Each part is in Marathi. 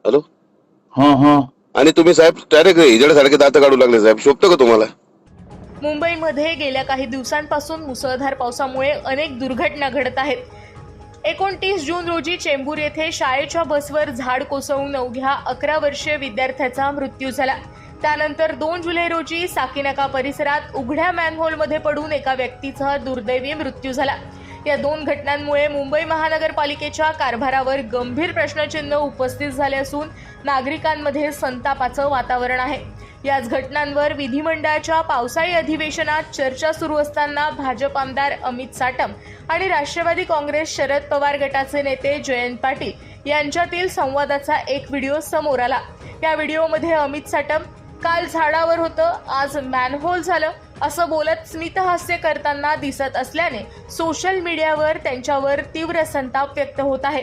हॅलो. हा हा. आणि तुम्ही साहेब डायरेक्ट इजडसारखे दात काढू लागले साहेब, शोभतं का तुम्हाला? मुंबईमध्ये गेल्या काही दिवसांपासून मुसळधार पावसामुळे अनेक दुर्घटना घडत आहेत. 29 जून रोजी चेंबूर येथे शाळेच्या बसवर झाड कोसळून अवघ्या 11 वर्षीय विद्यार्थ्याचा मृत्यू झाला. त्यानंतर 2 जुलै रोजी साकीनाका परिसरात उघड्या मॅनहोलमध्ये पडून एका व्यक्तीचा दुर्दैवी मृत्यू झाला. या 2 घटनांमुळे मुंबई महानगरपालिकेच्या कारभारावर गंभीर प्रश्नचिन्ह उपस्थित झाले असून नागरिकांमध्ये संतापाचं वातावरण आहे. याच घटनांवर विधिमंडळाच्या पावसाळी अधिवेशनात चर्चा सुरू असताना भाजप आमदार अमित साटम आणि राष्ट्रवादी काँग्रेस शरद पवार गटाचे नेते जयंत पाटील यांच्यातील संवादाचा एक व्हिडिओ समोर आला. या व्हिडिओमध्ये अमित साटम काल झाडावर होतं, आज मॅनहोल झालं असं बोलत स्मितहास्य करताना दिसत असल्याने सोशल मीडियावर त्यांच्यावर तीव्र संताप व्यक्त होत आहे.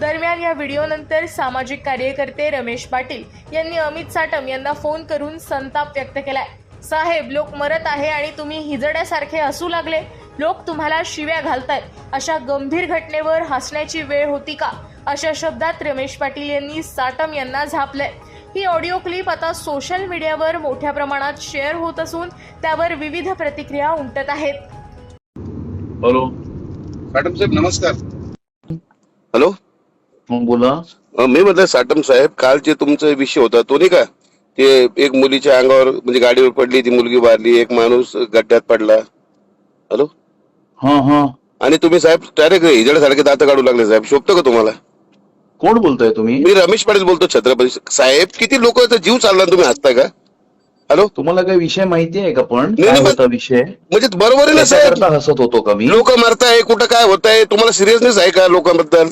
दरम्यान या व्हिडिओनंतर सामाजिक कार्यकर्ते रमेश पाटील यांनी अमित साटम यांना फोन करून संताप व्यक्त केलाय. साहेब, लोक मरत आहे आणि तुम्ही हिजड्यासारखे हसू लागले, लोक तुम्हाला शिव्या घालतायत, अशा गंभीर घटनेवर हसण्याची वेळ होती का, अशा शब्दात रमेश पाटील यांनी साटम यांना झापलंय. ही ऑडिओ क्लिप आता सोशल मीडियावर मोठ्या प्रमाणात शेअर होत असून त्यावर विविध प्रतिक्रिया उमटत आहेत. हॅलो. साटम साहेब नमस्कार. हॅलो. मग बोला. मी म्हटलं साटम साहेब, कालचे तुमचा विषय होता तो नाही का, ते एक मुलीच्या अंगावर म्हणजे गाडीवर पडली, ती मुलगी वारली, एक माणूस गड्ड्यात पडला. हॅलो. हा हा. आणि तुम्ही साहेब डायरेक्ट इजडसारखे दात काढू लागले साहेब, शोभतं का तुम्हाला? कोण बोलताय तुम्ही? मी रमेश पाटील बोलतो, छत्रपती साहेब. किती लोक जीव चालला, तुम्ही हसताय का? हॅलो. तुम्हाला काही विषय माहिती आहे का? पण नाही, काय नाही, होता विषय? म्हणजे बरोबर आहे ना साहेब, त्याच्याकरता हसत होतो का मी? लोक मरताय, कुठं काय होत आहे, तुम्हाला सिरियसनेस आहे का लोकांबद्दल?